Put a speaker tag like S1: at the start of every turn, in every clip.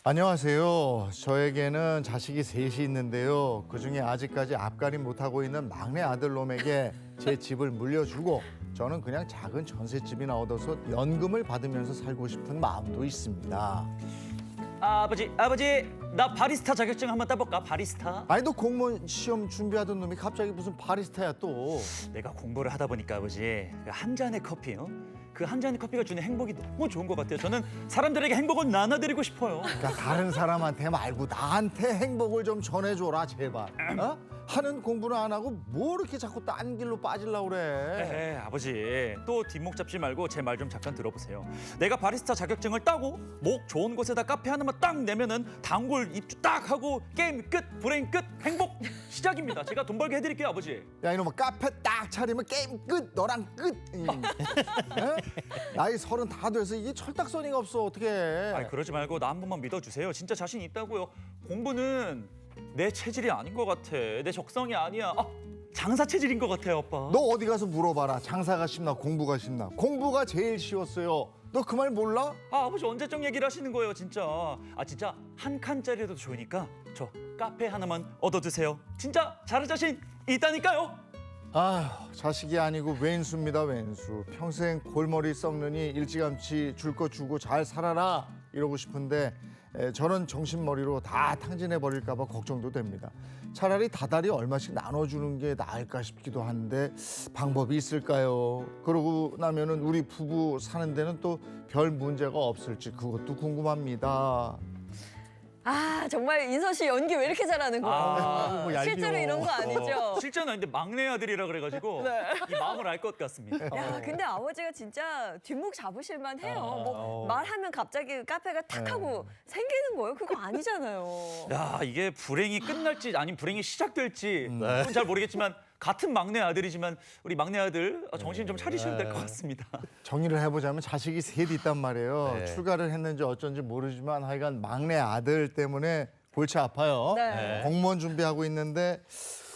S1: 안녕하세요. 저에게는 자식이 셋이 있는데요. 그중에 아직까지 앞가림 못하고 있는 막내 아들놈에게 제 집을 물려주고 저는 그냥 작은 전셋집이나 얻어서 연금을 받으면서 살고 싶은 마음도 있습니다.
S2: 아버지, 나 바리스타 자격증 한번 따볼까? 바리스타?
S1: 아니 너 공무원 시험 준비하던 놈이 갑자기 무슨 바리스타야 또.
S2: 내가 공부를 하다 보니까 아버지 한 잔의 커피요. 그 한 잔의 커피가 주는 행복이 너무 좋은 것 같아요. 저는 사람들에게 행복을 나눠드리고 싶어요.
S1: 그러니까 다른 사람한테 말고 나한테 행복을 좀 전해줘라 제발. 어? 하는 공부는 안 하고 뭐 이렇게 자꾸 딴 길로 빠지려고 그래.
S2: 에헤, 아버지 또 뒷목 잡지 말고 제 말 좀 잠깐 들어보세요. 내가 바리스타 자격증을 따고 목 좋은 곳에다 카페 하나만 딱 내면은 단골 입주 딱 하고 게임 끝, 브레인 끝, 행복 시작입니다. 제가 돈 벌게 해드릴게요, 아버지.
S1: 야 이놈아 카페 딱 차리면 게임 끝 너랑 끝. 나이 30 다 돼서 이게 철딱서니가 없어 어떡해.
S2: 아니 그러지 말고 나 한 번만 믿어주세요. 진짜 자신 있다고요. 공부는 내 체질이 아닌 것 같아. 내 적성이 아니야. 장사 체질인 것 같아요, 아빠.
S1: 너 어디 가서 물어봐라. 장사가 쉽나 공부가 쉽나. 공부가 제일 쉬웠어요. 너 그 말 몰라?
S2: 아버지 언제적 얘기를 하시는 거예요, 진짜. 진짜 한 칸짜리라도 좋으니까 저 카페 하나만 얻어두세요. 진짜 잘할 자신 있다니까요.
S1: 아휴 자식이 아니고 왼수입니다 왼수. 평생 골머리 썩느니 일찌감치 줄 거 주고 잘 살아라 이러고 싶은데 저는 정신머리로 다 탕진해 버릴까 봐 걱정도 됩니다. 차라리 다달이 얼마씩 나눠주는 게 나을까 싶기도 한데 방법이 있을까요? 그러고 나면은 우리 부부 사는 데는 또 별 문제가 없을지 그것도 궁금합니다.
S3: 정말 인선 씨 연기 왜 이렇게 잘하는 거예요?
S1: 뭐 얄미워.
S3: 실제로 이런 거 아니죠?
S2: 실제는 아닌데 막내 아들이라 그래가지고 이 마음을 알 것 같습니다.
S3: 야, 근데 아버지가 진짜 뒷목 잡으실만 해요. 뭐 말하면 갑자기 카페가 탁 하고 생기는 거예요? 그거 아니잖아요.
S2: 야, 이게 불행이 끝날지 아니면 불행이 시작될지 그건 잘 모르겠지만 같은 막내 아들이지만 우리 막내 아들 정신 좀 차리셔야 될 것 같습니다.
S1: 정리를 해보자면 자식이 셋 있단 말이에요. 출가를 했는지 어쩐지 모르지만 하여간 막내 아들 때문에 골치 아파요.
S3: 네.
S1: 공무원 준비하고 있는데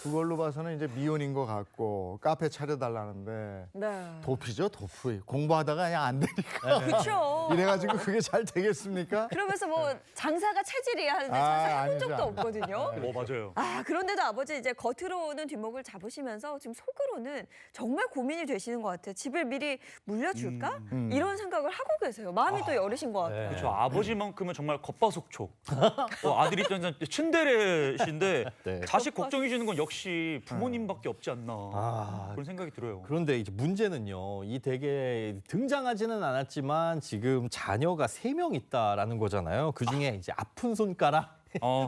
S1: 그걸로 봐서는 이제 미혼인 것 같고 카페 차려달라는데
S3: 네.
S1: 도피죠 도피. 공부하다가 그냥 안 되니까.
S3: 그렇죠.
S1: 이래가지고 그게 잘 되겠습니까?
S3: 그러면서 뭐 장사가 체질이야 하는데
S1: 아,
S3: 장사 해본
S1: 아니죠,
S3: 적도
S1: 아니죠.
S3: 없거든요.
S2: 맞아요.
S3: 그런데도 아버지 이제 겉으로는 뒷목을 잡으시면서 지금 속으로는 정말 고민이 되시는 것 같아요. 집을 미리 물려줄까? 이런 생각을 하고 계세요. 마음이 또 여리신 것 같아요.
S2: 그렇죠. 아버지만큼은 정말 겉바속촉. 아들이 있던 츤데레신데
S4: 네.
S2: 자식 걱정해 주는 건 역시 부모님밖에 없지 않나 그런 생각이 들어요.
S4: 그런데 이제 문제는요. 이 댁에 등장하지는 않았지만 지금 자녀가 3명 있다라는 거잖아요. 그중에 이제 아픈 손가락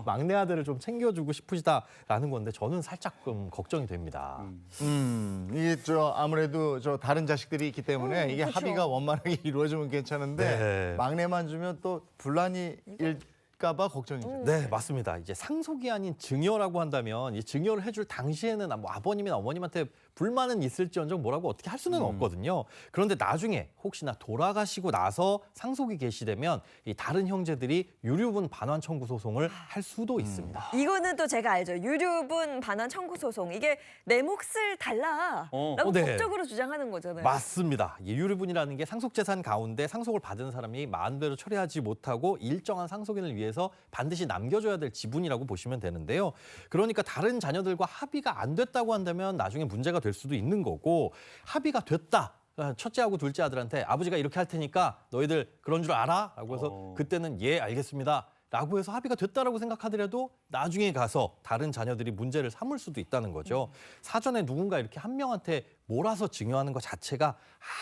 S4: 막내 아들을 좀 챙겨주고 싶으시다라는 건데 저는 살짝 걱정이 됩니다.
S1: 이게 아무래도 다른 자식들이 있기 때문에 이게
S3: 그렇죠.
S1: 합의가 원만하게 이루어지면 괜찮은데
S4: 네.
S1: 막내만 주면 또 분란이 일까봐 걱정이죠.
S4: 네, 맞습니다. 이제 상속이 아닌 증여라고 한다면 이 증여를 해줄 당시에는 뭐 아버님이나 어머님한테 불만은 있을지언정 뭐라고 어떻게 할 수는 없거든요. 그런데 나중에 혹시나 돌아가시고 나서 상속이 개시되면 이 다른 형제들이 유류분 반환 청구 소송을 할 수도 있습니다.
S3: 이거는 또 제가 알죠. 유류분 반환 청구 소송. 이게 내 몫을 달라라고
S4: 네.
S3: 법적으로 주장하는 거잖아요.
S4: 맞습니다. 이 유류분이라는 게 상속재산 가운데 상속을 받은 사람이 마음대로 처리하지 못하고 일정한 상속인을 위해서 반드시 남겨줘야 될 지분이라고 보시면 되는데요. 그러니까 다른 자녀들과 합의가 안 됐다고 한다면 나중에 문제가 될 수도 있는 거고 합의가 됐다. 첫째하고 둘째 아들한테 아버지가 이렇게 할 테니까 너희들 그런 줄 알아? 라고 해서 그때는 예 알겠습니다. 라고 해서 합의가 됐다라고 생각하더라도 나중에 가서 다른 자녀들이 문제를 삼을 수도 있다는 거죠. 사전에 누군가 이렇게 한 명한테 몰아서 증여하는 것 자체가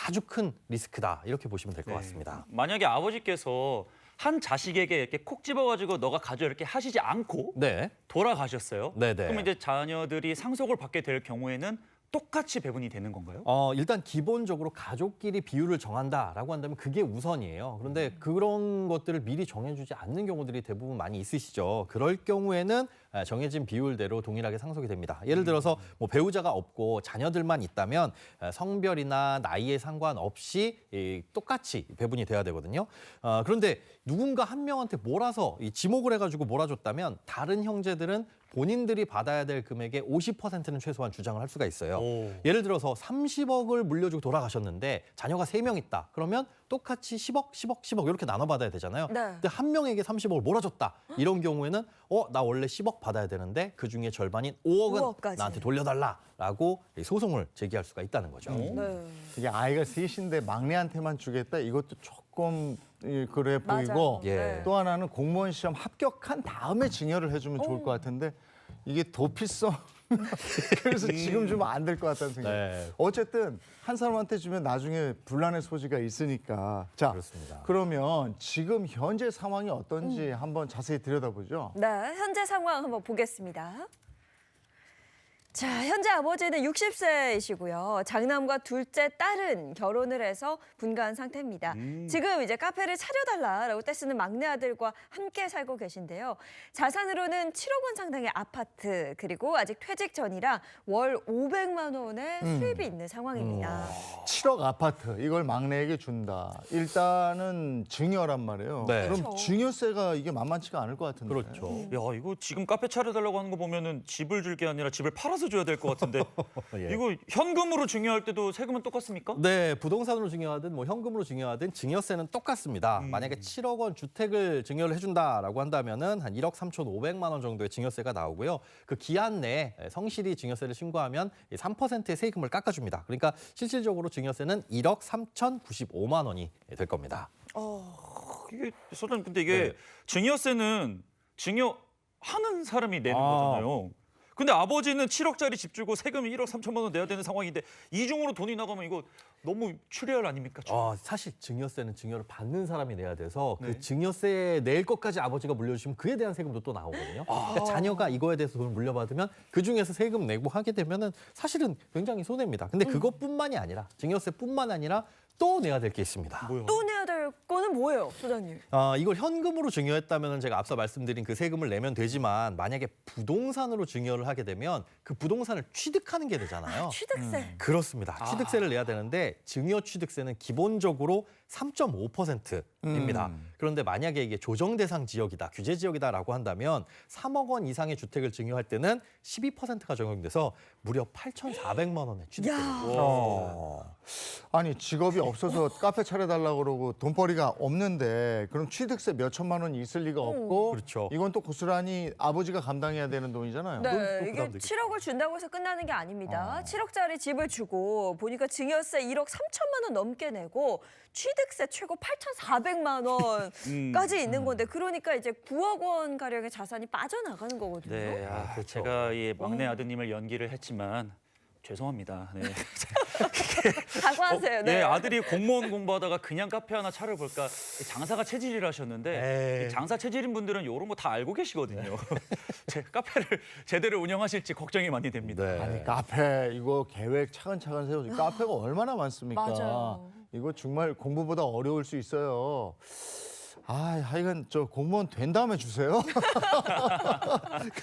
S4: 아주 큰 리스크다. 이렇게 보시면 될 것 같습니다.
S2: 만약에 아버지께서 한 자식에게 이렇게 콕 집어가지고 너가 가져 이렇게 하시지 않고
S4: 네.
S2: 돌아가셨어요.
S4: 네네.
S2: 그럼 이제 자녀들이 상속을 받게 될 경우에는 똑같이 배분이 되는 건가요?
S4: 일단 기본적으로 가족끼리 비율을 정한다라고 한다면 그게 우선이에요. 그런데 그런 것들을 미리 정해주지 않는 경우들이 대부분 많이 있으시죠. 그럴 경우에는 정해진 비율대로 동일하게 상속이 됩니다. 예를 들어서 뭐 배우자가 없고 자녀들만 있다면 성별이나 나이에 상관없이 똑같이 배분이 돼야 되거든요. 그런데 누군가 한 명한테 몰아서 지목을 해가지고 몰아줬다면 다른 형제들은 본인들이 받아야 될 금액의 50%는 최소한 주장을 할 수가 있어요.
S2: 오.
S4: 예를 들어서 30억을 물려주고 돌아가셨는데 자녀가 3명 있다. 그러면 똑같이 10억, 10억, 10억 이렇게 나눠받아야 되잖아요.
S3: 네.
S4: 근데 한 명에게 30억을 몰아줬다. 이런 경우에는 나 원래 10억 받아야 되는데 그중에 절반인 5억은
S3: 5억까지.
S4: 나한테 돌려달라라고 소송을 제기할 수가 있다는 거죠.
S3: 네.
S1: 이게 아이가 셋인데 막내한테만 주겠다. 이것도 조금 그래 보이고
S3: 맞아요.
S4: 예.
S3: 네.
S1: 또 하나는 공무원 시험 합격한 다음에 증여를 해주면 좋을 것 같은데 이게 도피성 그래서 지금 주면 안 될 것 같다는 생각.
S4: 네.
S1: 어쨌든 한 사람한테 주면 나중에 분란의 소지가 있으니까. 자,
S4: 그렇습니다.
S1: 그러면 지금 현재 상황이 어떤지 한번 자세히 들여다보죠.
S3: 네, 현재 상황 한번 보겠습니다. 자, 현재 아버지는 60세이시고요. 장남과 둘째 딸은 결혼을 해서 분가한 상태입니다. 지금 이제 카페를 차려달라라고 떼쓰는 막내 아들과 함께 살고 계신데요. 자산으로는 7억 원 상당의 아파트, 그리고 아직 퇴직 전이라 월 500만 원의 수입이 있는 상황입니다.
S1: 7억 아파트 이걸 막내에게 준다. 일단은 증여란 말이에요.
S4: 네.
S1: 그럼
S3: 그렇죠.
S1: 증여세가 이게 만만치가 않을 것 같은데.
S4: 그렇죠.
S2: 야, 이거 지금 카페 차려달라고 하는 거 보면은 집을 줄 게 아니라 집을 팔아서 줘야 될 것 같은데
S4: 예.
S2: 이거 현금으로 증여할 때도 세금은 똑같습니까?
S4: 네, 부동산으로 증여하든 뭐 현금으로 증여하든 증여세는 똑같습니다. 만약에 7억 원 주택을 증여를 해준다라고 한다면은 한 1억 3,500만 원 정도의 증여세가 나오고요. 그 기한 내에 성실히 증여세를 신고하면 3%의 세금을 깎아줍니다. 그러니까 실질적으로 증여세는 1억 3,095만 원이 될 겁니다.
S2: 이게 소장님 근데 이게
S4: 네.
S2: 증여세는 증여하는 사람이 내는
S4: 아.
S2: 거잖아요. 근데 아버지는 7억짜리 집 주고 세금 1억 3천만 원 내야 되는 상황인데 이중으로 돈이 나가면 이거 너무 출혈 아닙니까?
S4: 사실 증여세는 증여를 받는 사람이 내야 돼서
S2: 네.
S4: 그 증여세 낼 것까지 아버지가 물려주시면 그에 대한 세금도 또 나오거든요. 그러니까 자녀가 이거에 대해서 돈을 물려받으면 그 중에서 세금 내고 하게 되면은 사실은 굉장히 손해입니다. 근데 그것뿐만이 아니라 증여세뿐만 아니라 또 내야 될 게 있습니다.
S2: 뭐요?
S3: 또 내야 될 거는 뭐예요, 소장님?
S4: 이걸 현금으로 증여했다면 제가 앞서 말씀드린 그 세금을 내면 되지만 만약에 부동산으로 증여를 하게 되면 그 부동산을 취득하는 게 되잖아요.
S3: 취득세.
S4: 그렇습니다. 취득세를 내야 되는데 증여 취득세는 기본적으로 3.5%입니다. 그런데 만약에 이게 조정 대상 지역이다, 규제 지역이다라고 한다면 3억 원 이상의 주택을 증여할 때는 12%가 적용돼서 무려 8,400만 원의 취득세를.
S3: 야.
S1: 아니 직업이 없어서 카페 차려달라고 그러고 돈벌이가 없는데 그럼 취득세 몇 천만 원이 있을 리가 없고
S4: 그렇죠.
S1: 이건 또 고스란히 아버지가 감당해야 되는 돈이잖아요.
S3: 네,
S4: 또
S3: 이게
S4: 부담되겠죠.
S3: 7억을 준다고 해서 끝나는 게 아닙니다. 7억짜리 집을 주고 보니까 증여세 1억 3천만 원 넘게 내고 취득세 최고 8,400만 원까지 있는 건데 그러니까 이제 9억 원 가량의 자산이 빠져나가는 거거든요.
S2: 네,
S4: 그렇죠.
S2: 제가 이 막내 아드님을 연기를 했지만 죄송합니다. 네.
S3: 사과하세요.
S2: 네, 아들이 공무원 공부하다가 그냥 카페 하나 차려볼까 장사가 체질이라 하셨는데
S4: 에이.
S2: 이 장사 체질인 분들은 이런 거 다 알고 계시거든요. 제 카페를 제대로 운영하실지 걱정이 많이 됩니다.
S4: 네.
S1: 아니 카페 이거 계획 차근차근 세워지 카페가 얼마나 많습니까?
S3: 맞아요.
S1: 이거 정말 공부보다 어려울 수 있어요. 하여간 저 공무원 된 다음에 주세요.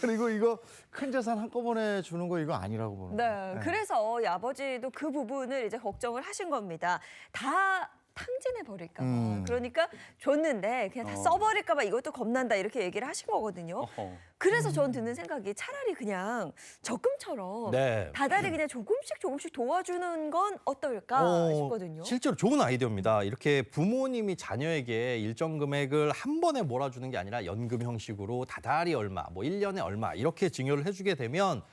S1: 그리고 이거 큰 재산 한꺼번에 주는 거 이거 아니라고 보는
S3: 네,
S1: 거예요.
S3: 그래서 이 아버지도 그 부분을 이제 걱정을 하신 겁니다. 다 탕진해 버릴까 봐. 그러니까 줬는데 그냥 다 써버릴까 봐 이것도 겁난다 이렇게 얘기를 하신 거거든요.
S2: 어허.
S3: 그래서 전 드는 생각이 차라리 그냥 적금처럼
S4: 네.
S3: 다달이 그냥 조금씩 도와주는 건 어떨까 싶거든요.
S4: 실제로 좋은 아이디어입니다. 이렇게 부모님이 자녀에게 일정 금액을 한 번에 몰아주는 게 아니라 연금 형식으로 다달이 얼마, 뭐 1년에 얼마 이렇게 증여를 해주게 되면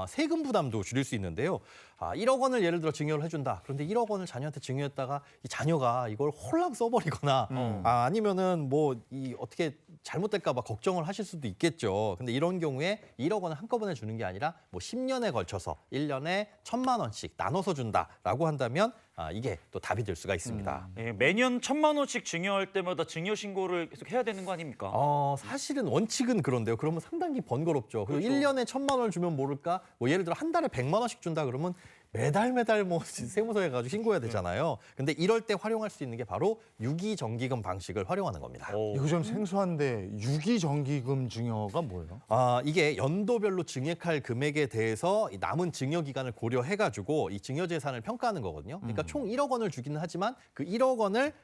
S4: 세금 부담도 줄일 수 있는데요. 1억 원을 예를 들어 증여를 해준다. 그런데 1억 원을 자녀한테 증여했다가 이 자녀가 이걸 홀랑 써버리거나 아니면은 뭐 어떻게 잘못될까 봐 걱정을 하실 수도 있겠죠. 근데 이런 경우에 1억 원을 한꺼번에 주는 게 아니라 뭐 10년에 걸쳐서 1년에 1,000만 원씩 나눠서 준다라고 한다면 이게 또 답이 될 수가 있습니다.
S2: 예, 매년 1,000만 원씩 증여할 때마다 증여 신고를 계속 해야 되는 거 아닙니까?
S4: 사실은 원칙은 그런데요. 그러면 상당히 번거롭죠. 그리고
S2: 그렇죠.
S4: 1년에 1,000만 원을 주면 모를까? 뭐 예를 들어 한 달에 100만 원씩 준다 그러면 매달 뭐 세무서에 가지고 신고해야 되잖아요. 근데 이럴 때 활용할 수 있는 게 바로 유기정기금 방식을 활용하는 겁니다.
S1: 이거 좀 생소한데 유기정기금 증여가 뭐예요?
S4: 이게 연도별로 증액할 금액에 대해서 이 남은 증여 기간을 고려해가지고 이 증여 재산을 평가하는 거거든요. 그러니까 총 1억 원을 주기는 하지만 그 1억 원을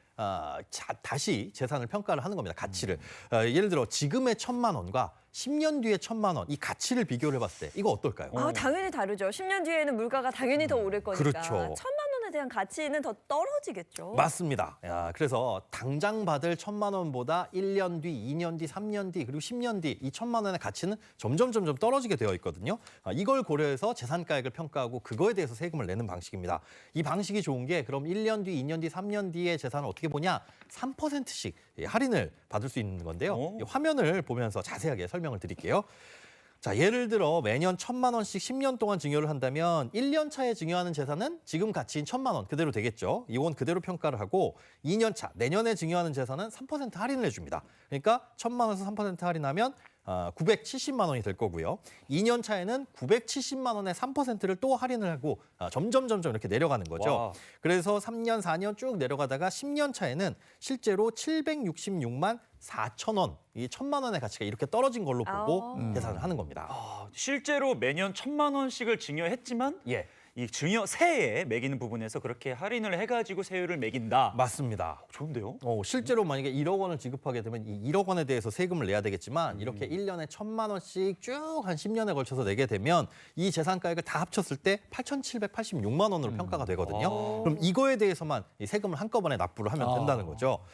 S4: 다시 재산을 평가를 하는 겁니다. 가치를. 예를 들어 지금의 1,000만 원과 10년 뒤에 1,000만 원, 이 가치를 비교를 해봤을 때 이거 어떨까요?
S3: 당연히 다르죠. 10년 뒤에는 물가가 당연히 더 오를 거니까.
S4: 그렇죠.
S3: 1,000만 원에 대한 가치는 더 떨어지겠죠.
S4: 맞습니다. 그래서 당장 받을 1,000만 원보다 1년 뒤, 2년 뒤, 3년 뒤, 그리고 10년 뒤 이 1,000만 원의 가치는 점점 떨어지게 되어 있거든요. 이걸 고려해서 재산가액을 평가하고 그거에 대해서 세금을 내는 방식입니다. 이 방식이 좋은 게 그럼 1년 뒤, 2년 뒤, 3년 뒤의 재산을 어떻게 보냐? 3%씩 할인을 받을 수 있는 건데요.
S2: 오.
S4: 이 화면을 보면서 자세하게 설명을 드릴게요. 자, 예를 들어 매년 1,000만 원씩 10년 동안 증여를 한다면 1년 차에 증여하는 재산은 지금 가치인 1,000만 원 그대로 되겠죠. 이건 그대로 평가를 하고 2년 차, 내년에 증여하는 재산은 3% 할인을 해줍니다. 그러니까 1,000만 원에서 3% 할인하면 970만 원이 될 거고요. 2년 차에는 970만 원에 3%를 또 할인을 하고 점점 이렇게 내려가는 거죠.
S2: 와.
S4: 그래서 3년, 4년 쭉 내려가다가 10년 차에는 실제로 766만 4천 원, 이 1,000만 원의 가치가 이렇게 떨어진 걸로 보고 계산을 하는 겁니다.
S2: 실제로 매년 1,000만 원씩을 증여했지만
S4: 예.
S2: 이 증여세에 매기는 부분에서 그렇게 할인을 해가지고 세율을 매긴다.
S4: 맞습니다.
S2: 좋은데요?
S4: 실제로 만약에 1억 원을 지급하게 되면 이 1억 원에 대해서 세금을 내야 되겠지만 이렇게 1년에 1,000만 원씩 쭉 한 10년에 걸쳐서 내게 되면 이 재산가액을 다 합쳤을 때 8,786만 원으로 평가가 되거든요. 그럼 이거에 대해서만 이 세금을 한꺼번에 납부를 하면 된다는 거죠.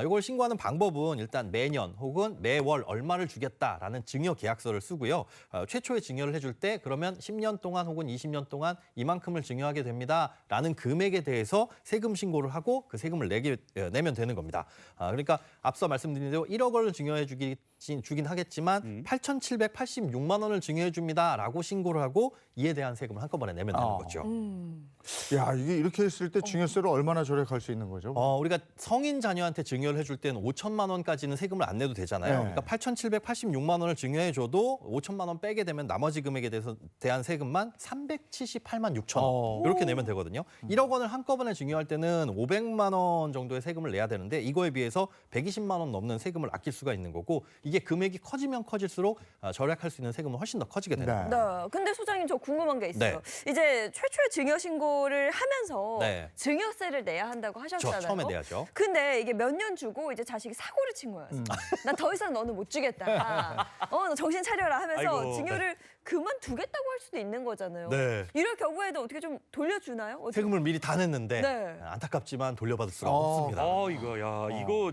S4: 이걸 신고하는 방법은 일단 매년 혹은 매월 얼마를 주겠다라는 증여 계약서를 쓰고요. 최초에 증여를 해줄 때 그러면 10년 동안 혹은 20년 동안 이만큼을 증여하게 됩니다라는 금액에 대해서 세금 신고를 하고 그 세금을 내면 되는 겁니다. 그러니까 앞서 말씀드린 대로 1억 원을 증여해 주긴 하겠지만 8,786만 원을 증여해 줍니다라고 신고를 하고 이에 대한 세금을 한꺼번에 내면 되는 거죠.
S1: 야, 이게 이렇게 했을 때 증여세를 얼마나 절약할 수 있는 거죠?
S4: 우리가 성인 자녀한테 증여를 해줄 때는 5천만 원까지는 세금을 안 내도 되잖아요.
S1: 네.
S4: 그러니까 8,786만 원을 증여해줘도 5천만 원 빼게 되면 나머지 금액에 대한 세금만 378만 6천 원 이렇게 내면 되거든요. 1억 원을 한꺼번에 증여할 때는 500만 원 정도의 세금을 내야 되는데 이거에 비해서 120만 원 넘는 세금을 아낄 수가 있는 거고 이게 금액이 커지면 커질수록 절약할 수 있는 세금은 훨씬 더 커지게 되는
S1: 네.
S4: 거예요.
S3: 네. 근데 소장님 저 궁금한 게 있어요. 이제 최초의 증여 신고를 하면서
S4: 네.
S3: 증여세를 내야 한다고 하셨잖아요.
S4: 처음에 내야죠.
S3: 근데 이게 몇 년 주고 이제 자식이 사고를 친 거예요. 나 더 이상 너는 못 주겠다. 너 정신 차려라 하면서
S2: 아이고.
S3: 증여를 그만두겠다고 할 수도 있는 거잖아요.
S4: 네.
S3: 이럴 경우에도 어떻게 좀 돌려주나요? 어떻게?
S4: 세금을 미리 다 냈는데
S3: 네.
S4: 안타깝지만 돌려받을 수가 없습니다.
S2: 이거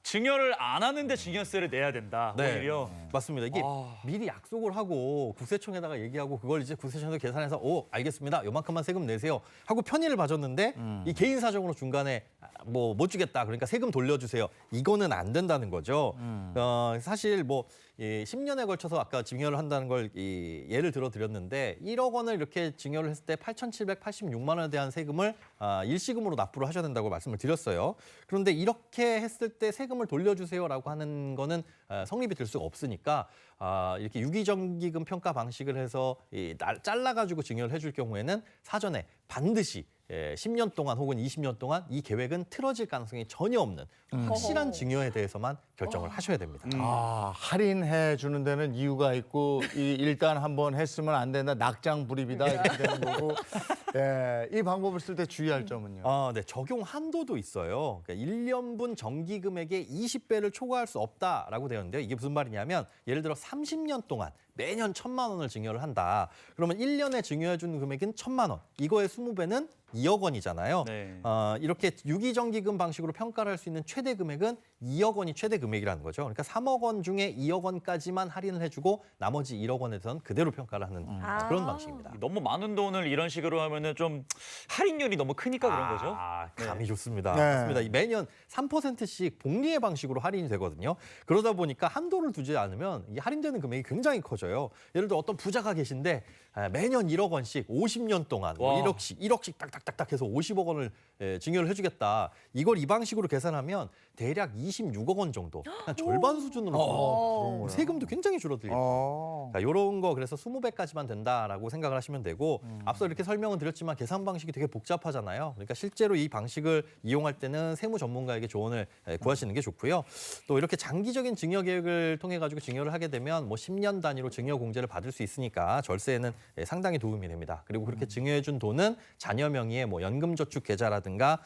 S2: 증여를 안 하는데 증여세를 내야 된다. 오히려.
S4: 맞습니다. 이게 미리 약속을 하고 국세청에다가 얘기하고 그걸 이제 국세청에서 계산해서 알겠습니다. 요만큼만 세금 내세요 하고 편의를 봐줬는데 이 개인 사정으로 중간에 뭐 못 주겠다. 그러니까 세금 돌려주세요. 이거는 안 된다는 거죠. 사실 뭐 10년에 걸쳐서 아까 증여를 한다는 걸 예를 들어 드렸는데 1억 원을 이렇게 증여를 했을 때 8,786만 원에 대한 세금을 일시금으로 납부를 하셔야 된다고 말씀을 드렸어요. 그런데 이렇게 했을 때 세금을 돌려주세요라고 하는 거는 성립이 될 수가 없으니까 이렇게 유기정기금 평가 방식을 해서 잘라가지고 증여를 해줄 경우에는 사전에 반드시 10년 동안 혹은 20년 동안 이 계획은 틀어질 가능성이 전혀 없는 확실한 증여에 대해서만 결정을 하셔야 됩니다.
S1: 할인해 주는 데는 이유가 있고 일단 한번 했으면 안 된다. 낙장 불입이다 이렇게 되는 거고. 이 방법을 쓸 때 주의할 점은요.
S4: 네, 적용 한도도 있어요. 그러니까 1년분 정기 금액의 20배를 초과할 수 없다라고 되어 있는데요. 이게 무슨 말이냐면 예를 들어 30년 동안 매년 1,000만 원을 증여를 한다. 그러면 1년에 증여해 주는 금액은 1,000만 원. 이거의 20배는 2억 원이잖아요.
S2: 네.
S4: 이렇게 유기정기금 방식으로 평가를 할 수 있는 최대 금액은 2억 원이 최대 금액이라는 거죠. 그러니까 3억 원 중에 2억 원까지만 할인을 해주고 나머지 1억 원에 대해서는 그대로 평가를 하는 그런 방식입니다.
S2: 너무 많은 돈을 이런 식으로 하면은 좀 할인율이 너무 크니까 그런 거죠.
S4: 감이 좋습니다.
S1: 네.
S4: 맞습니다. 매년 3%씩 복리의 방식으로 할인이 되거든요. 그러다 보니까 한도를 두지 않으면 이 할인되는 금액이 굉장히 커져요. 예를 들어 어떤 부자가 계신데 매년 1억 원씩 50년 동안
S2: 와.
S4: 1억씩 딱딱딱딱 해서 50억 원을 증여를 해주겠다. 이걸 이 방식으로 계산하면 대략 26억 원 정도, 한 절반 수준으로 세금도 굉장히 줄어들겠죠. 이런 거 그래서 20배까지만 된다라고 생각을 하시면 되고 앞서 이렇게 설명은 드렸지만 계산 방식이 되게 복잡하잖아요. 그러니까 실제로 이 방식을 이용할 때는 세무 전문가에게 조언을 구하시는 게 좋고요. 또 이렇게 장기적인 증여 계획을 통해 가지고 증여를 하게 되면 뭐 10년 단위로 증여 공제를 받을 수 있으니까 절세에는 상당히 도움이 됩니다. 그리고 그렇게 증여해 준 돈은 자녀 명의 명의의 뭐 연금저축 계좌라든가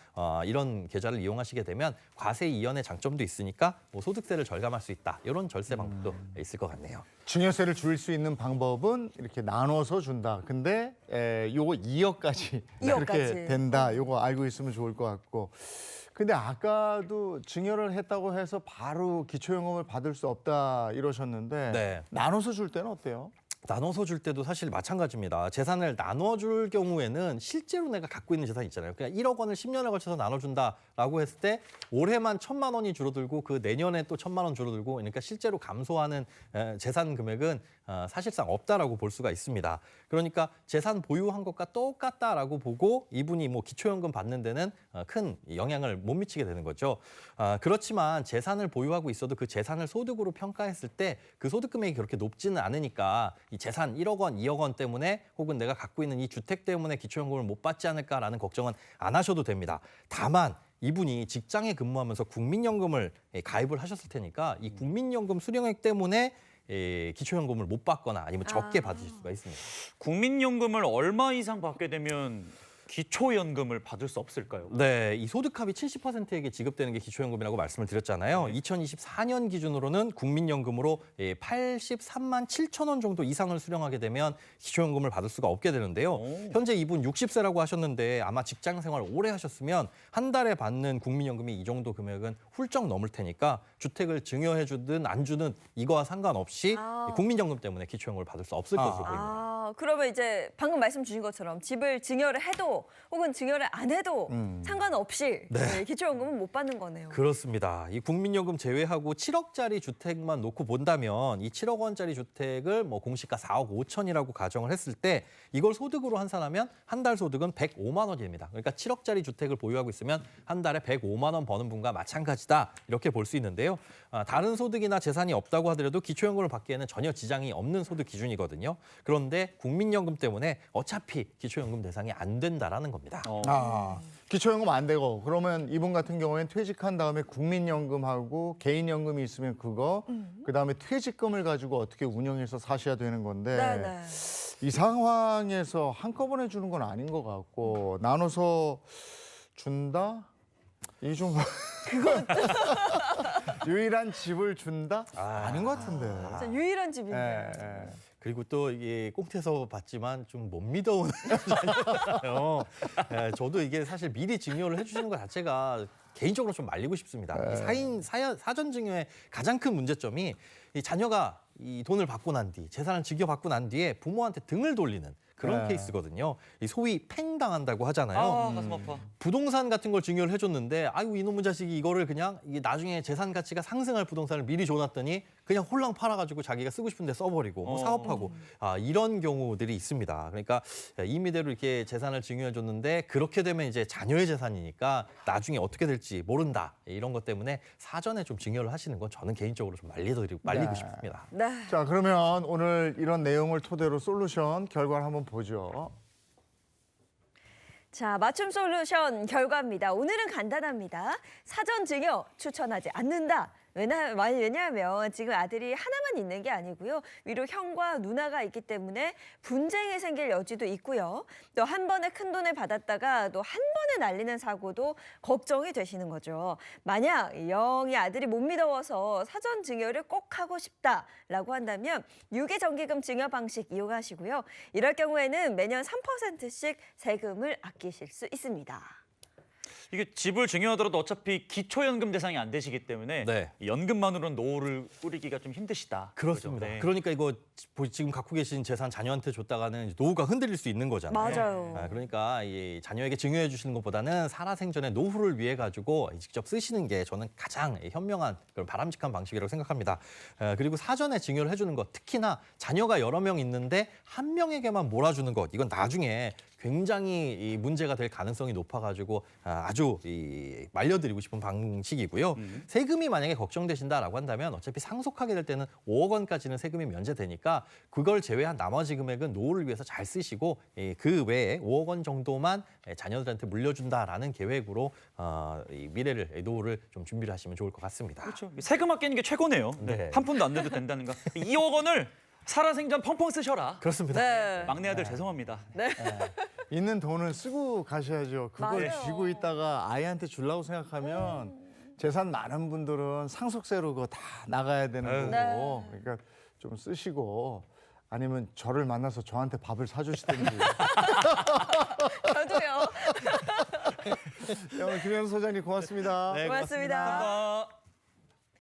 S4: 이런 계좌를 이용하시게 되면 과세 이연의 장점도 있으니까 뭐 소득세를 절감할 수 있다. 이런 절세 방법도 있을 것 같네요.
S1: 증여세를 줄일 수 있는 방법은 이렇게 나눠서 준다. 근데 요거 2억까지
S3: 2억까지.
S1: 그렇게 된다. 요거 알고 있으면 좋을 것 같고. 근데 아까도 증여를 했다고 해서 바로 기초연금을 받을 수 없다 이러셨는데
S4: 네.
S1: 나눠서 줄 때는 어때요?
S4: 나눠서 줄 때도 사실 마찬가지입니다. 재산을 나눠줄 경우에는 실제로 내가 갖고 있는 재산이 있잖아요. 그냥 1억 원을 10년에 걸쳐서 나눠준다라고 했을 때 올해만 1,000만 원이 줄어들고 그 내년에 또 1,000만 원 줄어들고 그러니까 실제로 감소하는 재산 금액은 사실상 없다라고 볼 수가 있습니다. 그러니까 재산 보유한 것과 똑같다라고 보고 이분이 뭐 기초연금 받는 데는 큰 영향을 못 미치게 되는 거죠. 그렇지만 재산을 보유하고 있어도 그 재산을 소득으로 평가했을 때 그 소득 금액이 그렇게 높지는 않으니까 이 재산 1억 원, 2억 원 때문에 혹은 내가 갖고 있는 이 주택 때문에 기초연금을 못 받지 않을까라는 걱정은 안 하셔도 됩니다. 다만 이분이 직장에 근무하면서 국민연금을 가입을 하셨을 테니까 이 국민연금 수령액 때문에 기초연금을 못 받거나 아니면 적게 받으실 수가 있습니다.
S2: 국민연금을 얼마 이상 받게 되면 기초연금을 받을 수 없을까요?
S4: 네, 이 소득합이 70%에게 지급되는 게 기초연금이라고 말씀을 드렸잖아요. 2024년 기준으로는 국민연금으로 83만 7천 원 정도 이상을 수령하게 되면 기초연금을 받을 수가 없게 되는데요. 현재 이분 60세라고 하셨는데 아마 직장 생활 오래 하셨으면 한 달에 받는 국민연금이 이 정도 금액은 훌쩍 넘을 테니까 주택을 증여해 주든 안 주든 이거와 상관없이 국민연금 때문에 기초연금을 받을 수 없을 것으로 보입니다.
S3: 그러면 이제 방금 말씀 주신 것처럼 집을 증여를 해도 혹은 증여를 안 해도 상관없이 기초연금은 못 받는 거네요.
S4: 그렇습니다. 이 국민연금 제외하고 7억짜리 주택만 놓고 본다면 이 7억 원짜리 주택을 뭐 공시가 4억 5천이라고 가정을 했을 때 이걸 소득으로 환산하면 한 달 소득은 105만 원이 됩니다. 그러니까 7억짜리 주택을 보유하고 있으면 한 달에 105만 원 버는 분과 마찬가지다 이렇게 볼 수 있는데요. 다른 소득이나 재산이 없다고 하더라도 기초연금을 받기에는 전혀 지장이 없는 소득 기준이거든요. 그런데 국민연금 때문에 어차피 기초연금 대상이 안 된다라는 겁니다.
S1: 기초연금 안 되고 그러면 이분 같은 경우에는 퇴직한 다음에 국민연금하고 개인연금이 있으면 그거 그다음에 퇴직금을 가지고 어떻게 운영해서 사셔야 되는 건데
S3: 네네.
S1: 이 상황에서 한꺼번에 주는 건 아닌 것 같고 나눠서 준다? 이 좀 유일한 집을 준다? 아닌 것 같은데.
S3: 진짜 유일한 집인데.
S4: 그리고 또 이게 꽁트에서 봤지만 좀 못 믿어오는 자녀잖아요. 저도 이게 사실 미리 증여를 해주시는 것 자체가 개인적으로 좀 말리고 싶습니다. 이 사전 증여의 가장 큰 문제점이 이 자녀가 이 돈을 받고 난 뒤, 재산을 증여받고 난 뒤에 부모한테 등을 돌리는 그런 케이스거든요. 이 소위 팽 당한다고 하잖아요.
S2: 가슴 아파.
S4: 부동산 같은 걸 증여를 해줬는데 아이고 이놈의 자식이 이거를 그냥 이게 나중에 재산 가치가 상승할 부동산을 미리 줘놨더니 그냥 홀랑 팔아가지고 자기가 쓰고 싶은데 써버리고 뭐 사업하고 이런 경우들이 있습니다. 그러니까 임의대로 이렇게 재산을 증여해줬는데 그렇게 되면 이제 자녀의 재산이니까 나중에 어떻게 될지 모른다 이런 것 때문에 사전에 좀 증여를 하시는 건 저는 개인적으로 좀 말리고 싶습니다.
S3: 네.
S1: 자, 그러면 오늘 이런 내용을 토대로 솔루션 결과를 한번 보죠.
S3: 자, 맞춤 솔루션 결과입니다. 오늘은 간단합니다. 사전 증여 추천하지 않는다. 왜냐하면 지금 아들이 하나만 있는 게 아니고요. 위로 형과 누나가 있기 때문에 분쟁이 생길 여지도 있고요. 또 한 번에 큰 돈을 받았다가 또 한 번에 날리는 사고도 걱정이 되시는 거죠. 만약 영이 아들이 못 믿어서 사전 증여를 꼭 하고 싶다라고 한다면 유기정기금 증여 방식 이용하시고요. 이럴 경우에는 매년 3%씩 세금을 아끼실 수 있습니다.
S2: 이게 집을 증여하더라도 어차피 기초연금 대상이 안 되시기 때문에
S4: 네.
S2: 연금만으로는 노후를 꾸리기가 좀 힘드시다.
S4: 그렇습니다.
S2: 그죠? 네.
S4: 그러니까 이거 지금 갖고 계신 재산 자녀한테 줬다가는 노후가 흔들릴 수 있는 거잖아요.
S3: 맞아요.
S4: 그러니까 이 자녀에게 증여해 주시는 것보다는 살아생전의 노후를 위해 가지고 직접 쓰시는 게 저는 가장 현명한 그런 바람직한 방식이라고 생각합니다. 그리고 사전에 증여를 해주는 것, 특히나 자녀가 여러 명 있는데 한 명에게만 몰아주는 것, 이건 나중에 굉장히 문제가 될 가능성이 높아가지고 아주 말려드리고 싶은 방식이고요. 세금이 만약에 걱정되신다라고 한다면 어차피 상속하게 될 때는 5억 원까지는 세금이 면제되니까 그걸 제외한 나머지 금액은 노후를 위해서 잘 쓰시고 그 외에 5억 원 정도만 자녀들한테 물려준다라는 계획으로 이 미래를 노후를 좀 준비를 하시면 좋을 것 같습니다.
S2: 그렇죠. 세금 아끼는 게 최고네요.
S4: 네.
S2: 한 푼도 안 내도 된다는 거. 2억 원을 살아생전 펑펑 쓰셔라.
S4: 그렇습니다.
S3: 네.
S2: 막내 아들 죄송합니다.
S3: 네.
S1: 있는 돈은 쓰고 가셔야죠. 그걸
S3: 맞아요.
S1: 쥐고 있다가 아이한테 주려고 생각하면 재산 많은 분들은 상속세로 그거 다 나가야 되는 거고.
S3: 네.
S1: 그러니까 좀 쓰시고 아니면 저를 만나서 저한테 밥을 사주시든지.
S3: 저도요.
S1: 네, 오늘 김현수 소장님 고맙습니다.
S4: 네,
S3: 고맙습니다.
S2: 감사합니다.